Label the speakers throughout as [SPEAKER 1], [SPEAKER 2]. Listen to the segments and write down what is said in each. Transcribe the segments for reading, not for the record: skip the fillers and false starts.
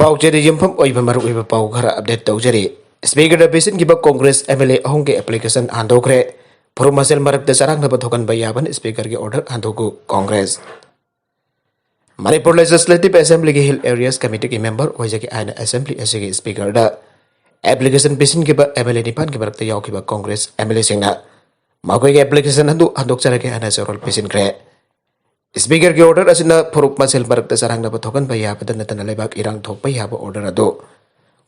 [SPEAKER 1] पाउचेरी युमफम ओइबा मरुइबा पाउ खरा अपडेट तौजरी स्पीकर द बेसिन गिबा कांग्रेस एमएलए अहों के एप्लीकेशन हांदोखरे फॉर्मसल मरक सरंग नब थोकन बयाबन स्पीकर के ऑर्डर हांदोकु कांग्रेस मणिपुर लेजिस्लेटिव असेंबली के हिल एरियाज कमिटी के मेंबर ओइजके आइन असेंबली एसके स्पीकर द एप्लीकेशन बेसिन गिबा एमएलए निपान के मरक यावखिबा कांग्रेस एमएलए सिंगना माकोई के एप्लीकेशन हांदोकचरके आइन सरल बेसिन क्रे स्पीकर के ऑर्डर असिना फुरुक मसेल मरक सरंग नब थोकन बयाबद नतन लेबाक इरांग थोकपा याबा ऑर्डर अदो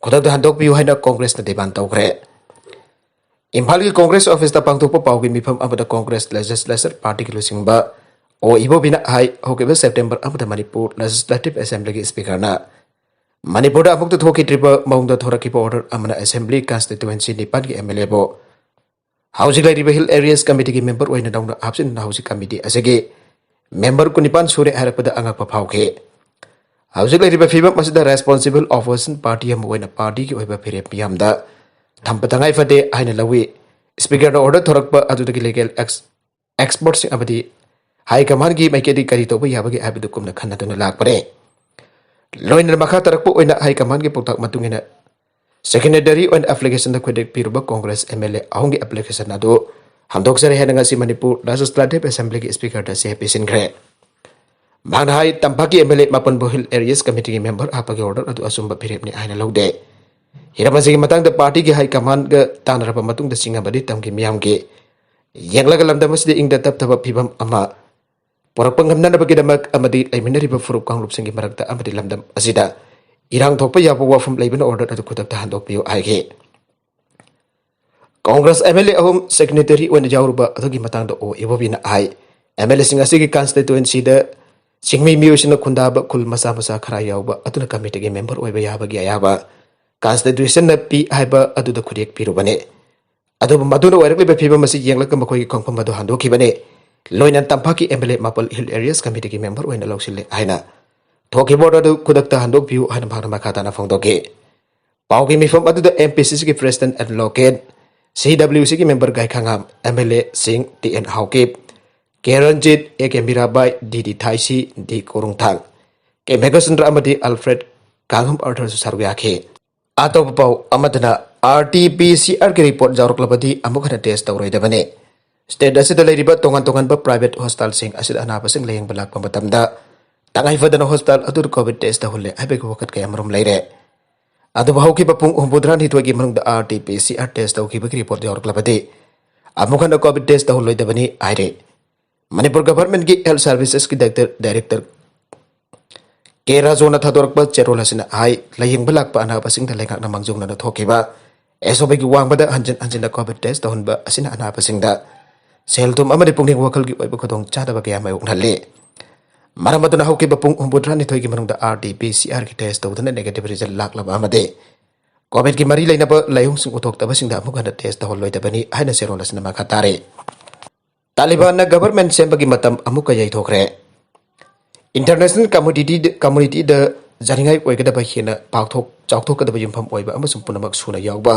[SPEAKER 1] खुदक हांदोकपियु हाइना कांग्रेस न डिमांड तौखरे इम्फाल की कांग्रेस ऑफिस दा पांगथोकपा पाउगी मिफम अबदा कांग्रेस लेजिस्लेचर पार्टी की लुसिंगबा ओ इबो बिना हाई होकेबा सेप्टेम्बर अबदा मणिपुर लेजिस्लेटिव असेंबली के स्पीकर ना मणिपुर दा अमुक थोकी ट्रिप माउंग दा थोरकीबा ऑर्डर अमना असेंबली कॉन्स्टिट्यूएंसी निपान की एमएलए बो हाउसिंग लाइरिबा हिल एरियाज कमिटी की मेंबर ओइना दाउना हाउसिंग हाउसिंग कमिटी असेगे मेंबर को निपान सूर्य हरपदा अंगक पाउके हाउसिंग लाइरिबा फिबम मसिदा रेस्पोंसिबल ऑपोजिशन पार्टी हम ओइना पार्टी की ओइबा फिरे पियमदा थंपतंगाई फदे आइना लवी स्पीकर दा order थोरकपा अदुदगी legal experts अबदी high command की मैकेदी करी तोबा याबगे आबिदु कुमना खन्नदुना लाकपरे लोइन मखा तरकपा ओइना हाई कमान की पुताक मतुंगिना सेकेंडरी ऑन एप्लीकेशन दा खुदेक पिरुबा कांग्रेस एमएलए अहोंगी एप्लीकेशन अदो हमदोकसरे हेनंगासी मणिपुर लेजिस्लेटिव असेंबली के स्पीकर दा से पिसिनग्रे भांगहाई तंपाकी एमएलए मापन बोहिल एरियाज कमिटी के मेंबर आपके ऑर्डर अदु असुंबा फिरेपने आइना लौदे हिरमसी के मतंग पार्टी के हाई कमान ग तानरबा मतुंग द सिंगाबदी तमकी मियाम के यंगलग लमदमसदे इंग द तब फिबम अमा पोरकपंग हमननबगिदमक अमदी लैमिनरिबा फुरुप कांगलुपसिंग की मरकता अमदी लमदम असिदा इरांग थोकपा याबा वाफम लैबन ऑर्डर अदु खुदकता हांदोकपियो आइगे कांग्रेस एमएलए अहोम सेक्रेटरी ओन जाउरुबा अदुगी मतंग द ओ इबोबिना आई एमएलए सिंग असिगी कॉन्स्टिट्यूएंसी द सिंगमी म्यूसिन खुंदाब खुल मसा मसा खरा याउबा अदुना कमिटी के मेंबर ओइबा याबगी आयाबा कॉन्स्टिट्यूशन न पी हाइबा अदुदा खुदेक पिरुबने अदुब मदुना ओइरकलिबा फिबा मसि येंगलक मखोई खोंगफम मदु हांदोखिबने लोइना तंफाकी एमएलए मापल हिल एरियाज कमिटी के मेंबर ओइना लौसिले आइना थोकी बोर्ड अदु खुदकता हांदोकपियु हाइना भागना मखाताना फोंदोके पाउगी मिफम अदुदा एमपीसीसी के प्रेसिडेंट एडवोकेट सीडब्ल्यूसी के मेंबर गायखांगाम एमएलए सिंह टीएन हाउकेप केरनजीत A K Mirabai D Thaisii D Korungthang K Meghachandra अमदी अल्फ्रेड कांगम अर्थर सरगयाखे आतोप पाउ अमदना आरटीपीसीआर के रिपोर्ट जावरकलबदी अमुखना टेस्ट तौरोइदबने स्टेट असिदा लेरिबा तोंगन तोंगन प्राइवेट हॉस्पिटल सिंह असिदा अनाबसिंग लेंग बलाक मतमदा तंगाई फदना हॉस्पिटल अदुर कोविड टेस्ट हुले आबेक वकत के अमरम लेरे अदुब हौकी बपुंग हुबुद्रा नितोगी मनुंग आरटीपीसीआर टेस्ट तौकी रिपोर्ट जावरकलबदी अमुखना कोविड टेस्ट हुलोइदबनी आइरे मणिपुर गवर्नमेंट की हेल्थ सर्विसेज की डायरेक्टर के राजोना थादोरकबा चेरोल हसिना हाई लयिंग लाकपा अनाबसिंग लेंगाकना मांगजुंगना थोकिबा एसओबी की वांगबदा हंजन हंजन कोविड टेस्ट तहनबा असिना अनाबसिंग सेलतुम अमदि पुंगिंग वखल की ओइबा खदोंग चादबा कया मायोगनले मरमदना हौकी बपुंग हुबुद्रा निथोई की मनुंग आरटीपीसीआर की टेस्ट तौदना नेगेटिव रिजल्ट लाकलबा अमदे कोविड की मरी लेनबा लायुंग सिंग उथोक्तबसिंग अमुगना टेस्ट तहलोइदबनी हाइना सेरोल हसिना मखातारे तालिबान गवर्नमेंट सेंबगी मतम अमुक याइथोखरे इंटरनेशनल कम्युनिटी द जानिंगाई ओइगदबा हेना पाकथोक चाउथोकदबा युमफम ओइबा अमसुम पुनमक सुना याउबा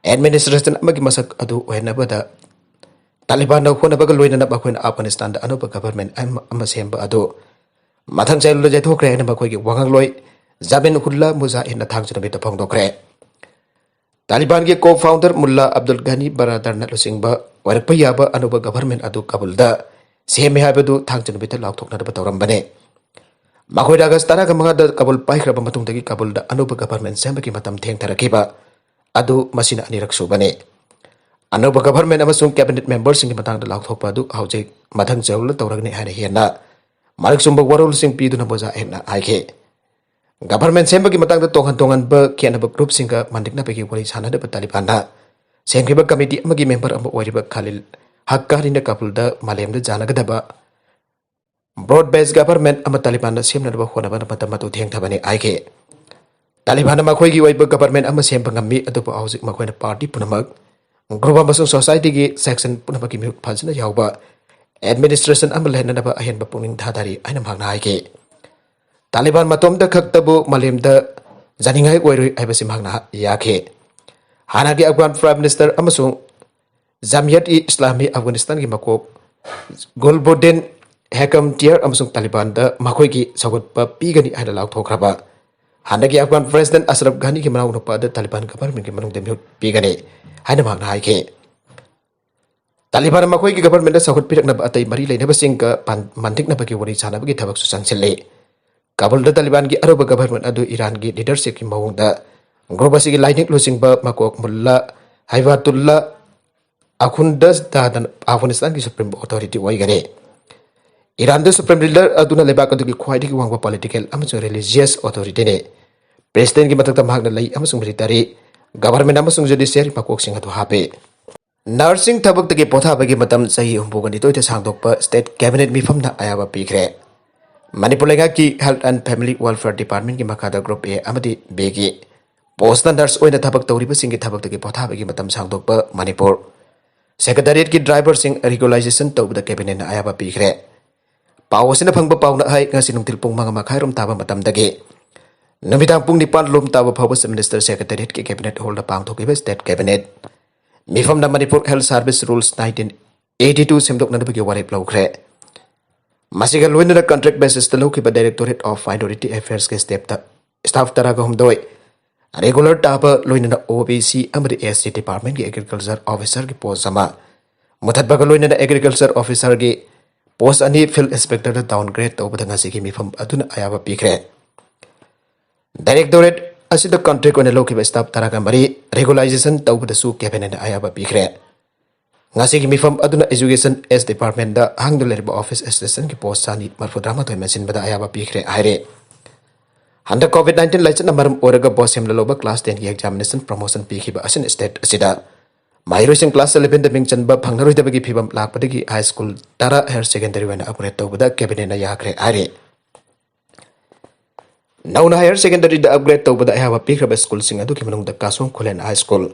[SPEAKER 1] एडमिनिस्ट्रेशन अमगी मसक अदु ओहेनबदा तालिबान होनबग लोइनना बखोइन अफगानिस्तान द अनोप गवर्नमेंट अम सेंबा अदु मथंग चाइल जाइथोखरे हेना बखोइगी वांगलोइ जाबिन हुल्ला मुजाहिन थांगजनबे तफोंदोखरे तालिबान के को फाउंडर मुल्ला अब्दुल गनी बरादर नलुसिंगबा वरकपा याबा अनुब गवर्नमेंट अदु काबुलदा सेमे हाबदु थांगजनबित लाउथोकनदबा तौरंबने मखोइदा अगस्त 15 काबुल पाइख्रबा मतुंगदगी काबुलदा अनुब गवर्नमेंट सेंबकी मतम थेंगथरकीबा अदु मसिना अनिरक सुबने अनुब गवर्नमेंट अमसुंग कैबिनेट मेंबर सिंग मतंगदा लाउथोकपा अदु हौजे मथंग जौल तौरगने हाने हेना मालिक सुंबक वरोल सिंग पीदुना बोजा हेना आइखे गवर्नमेंट सेंबकी मतंगदा तोंगन तोंगन ब केनब ग्रुप सिंग मंदिकना बेगी वरी सानदबा तालिबानना सेंख्रिबा कमिटी अमगी मेंबर अम ओइरिबा खालिल हक्कारिना काबुलदा मालेमदा जानगदबा ब्रॉड बेस गवर्नमेंट अम तालिबान सेमनबा होनबा मतमतु थेंगथबने आइके तालिबान मखोइगी ओइबा गवर्नमेंट अम सेंबा ngami अदुबा हौजिक मखोइना पार्टी पुनमक ग्रुप अमसुंग सोसाइटी की सेक्शन पुनमकी मिहुक फजना याउबा एडमिनिस्ट्रेशन अम लेननबा अहेनबा पुनिंग धादारी आइना भागना आइके तालिबान मतोमदा खक्तबु मालेमदा जानिंगाई ओइरोइ आइबसि भागना याखे हाना के अफगान प्राइम मिनिस्टर अमसुंग जामियत इ इस्लामी अफगानिस्तान की मकोक गुलबुद्दीन हेकम टियर अमसुंग तालिबान द मखोई की सगुत पीगनी आइना लाउथोखरबा Handaki Afghan President Ashraf Ghani ki manau nupa Taliban government ki manung demi pigane haina magna haike Taliban makoi ki government da sahut pirak na atai mari leina basing ka mantik na bagi wari chana bagi thabak su sangsile Kabul da Taliban ki aroba government adu Iran ki leadership ki mawung da grobasi ki lainik losing ba makok mulla Haibatullah Akhundas da Afghanistan ki supreme authority wai gane Iran da supreme leader aduna lebak adu ki khwai ki wangba political amachung religious authority ne President ki matak tamhak na lai amachung military government amachung judiciary makok sing atu hape Nursing tabak tagi potha bagi matam sahi humbugan itu sangdokpa state cabinet mifam na ayaba pikre Manipur lenga ki health and family welfare department ki makada group A amadi B ki post nurse oina tabak tawriba sing ki tabak tagi potha bagi matam sangdokpa Manipur secretariat ki driver sing regularization tawda cabinet na ayaba pikre Pawasina phangba pawna hai ngasi nungtil pung mga makhairum taba matam dagi Namidang pung nipan lum taba pawas minister secretariat ki cabinet holder pangthokiba state cabinet Mifam na Manipur Health Service Rules 1982 semdok na bagi warip laukre. Masiga luin na contract basis talo ki ba Directorate of Minority Affairs ke staff taraga humdoi. Regular taba luin na OBC amri SC Department ki Agriculture Officer ki post sama. Mutat baga luin na Agriculture Officer ki post ani Field Inspector na downgrade tau badanga sige mifam aduna ayaba pikre. Directorate Asida contract on a local staff taraga mari regularization tau da su cabinet ayaba pikre ngasi mi from aduna education S department da hangduler office assistant ki post sani marfudrama to mention bada ayaba pikre aire handa covid-19 license namaram oraga bosem loba class 10 ki examination promotion pikhi ba asin state asida Mahirusin class 11 da mingchan ba phangnaroi da bagi phibam lakpadagi high school tara higher secondary wana upgrade tau bada cabinet na yakre aire Nauna higher secondary da upgrade tau bada ayaba pikraba school sing adu ki manung da Kasong Khulen High School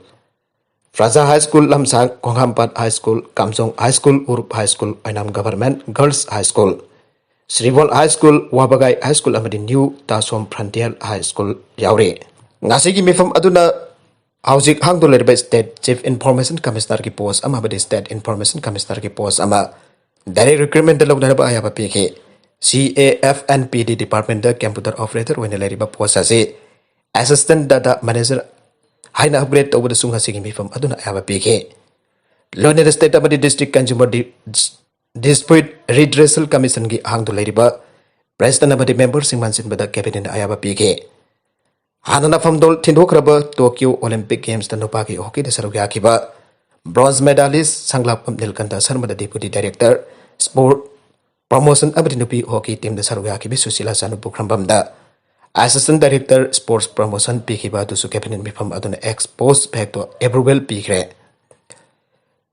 [SPEAKER 1] Fraza High School Lamsang Konghampat High School Kamsong High School Urup High School Ainam Government Girls High School Srivol High School Wabagai High School amadi New Tasom Frontier High School yaure ngasi ki mifam aduna hauzik hangdol lerba state chief information commissioner ki post ama badi state information commissioner ki post ama direct recruitment da logna ba ayaba pikhe CAFNPD Department da Computer Operator wena leriba post ase Assistant Data Manager haina upgrade tawda sunga sigi mifam aduna ayaba pike Lone the State of the District Consumer Dispute Redressal Commission gi hangdu leriba President abadi member sing mansin bada cabinet ayaba pike Hanana famdol tindokraba Tokyo Olympic Games da nopaki hockey da sarugya kiba bronze medalist Sanglap Nilkanta Sarma da Deputy Director Sport Promotion abadi nupi hockey team da saruga ki bi Susila Sanu Bukrambam da Assistant Director Sports Promotion pikiba tu su cabinet mifam aduna expose back to approval pikre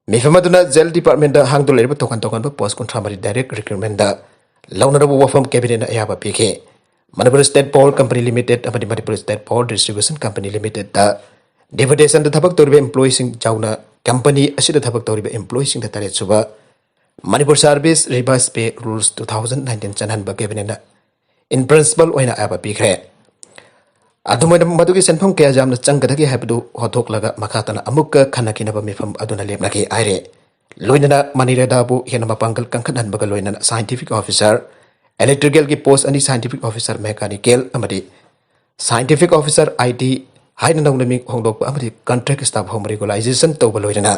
[SPEAKER 1] mifam aduna jail department da hangdol lerba tokan ba post contramari direct recruitment da launara bu wafam cabinet ayaba pike Manipur State Power Company Limited abadi Manipur State Power Distribution Company Limited da deputation da thabak toriba employees sing jauna company asida thabak toriba employees sing da tare suba Manipur Service Revised Pay Rules 2019 Chanhan ba cabinet in principle oina aba pikre adumai madugi senpham kaya jamna changgadagi habdu hothok laga makhatana amukka khanakina ba mifam aduna lepna ki aire loinana manireda bu hena mapangal kangkhanan baga loinana scientific officer electrical ki post ani scientific officer mechanical amadi scientific officer IT haina nongnami hongdok amadi contract staff home regularization to loinana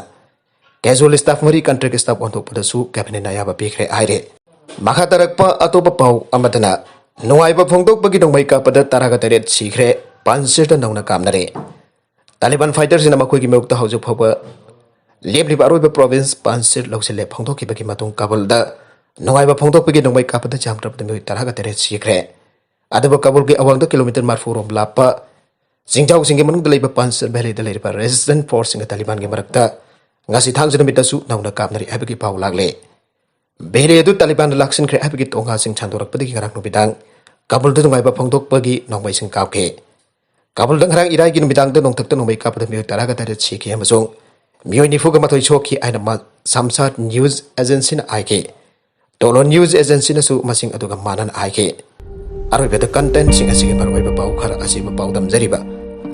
[SPEAKER 1] Casual staff mari contract staff untuk pada su cabinet na yaba pikre aire makatarak pa atopa pau amadana nuai ba phongdok bagi dong mai ka pada taraga teret sikre pansir da nongna kamnare Taliban fighters ina makoi ki mekta hauju phoba lebli ba aroi ba province pansir loksele phongdok ki bagi matung Kabul da nuai ba phongdok bagi dong mai ka pada jamtra pada mai taraga teret sikre adaba Kabul ki awang da kilometer marfu rom lapa singjau singge manung dalai ba pansir bele dalai ba resistant force singa Taliban ki marakta ngasi thang jena mitasu nauna kapnari abigi pau lagle bere du Taliban laksin kre abigi tonga sing chandorak padi ngarak no bidang Kabul du ngai ba phongdok pagi nongbai sing kapke Kabul dang harang irai gi no bidang du nong thak nongbai kap da mi taraga tare chiki amazong mioi ni fuga mathoi choki aina ma Samsat News Agency na aike Tolon News Agency na su masing aduga manan aike aroi beda content sing asige baroi ba pau khara asige ba pau dam jariba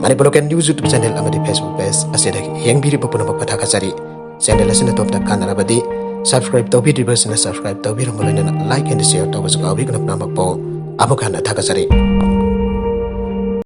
[SPEAKER 1] Manipur Local News YouTube channel amadi Facebook page asida yang biri popuna papatha kasari channel asina top tak kanara badi subscribe to video version subscribe to biro mulana like and share to was gawi kana namak po amukana thakasari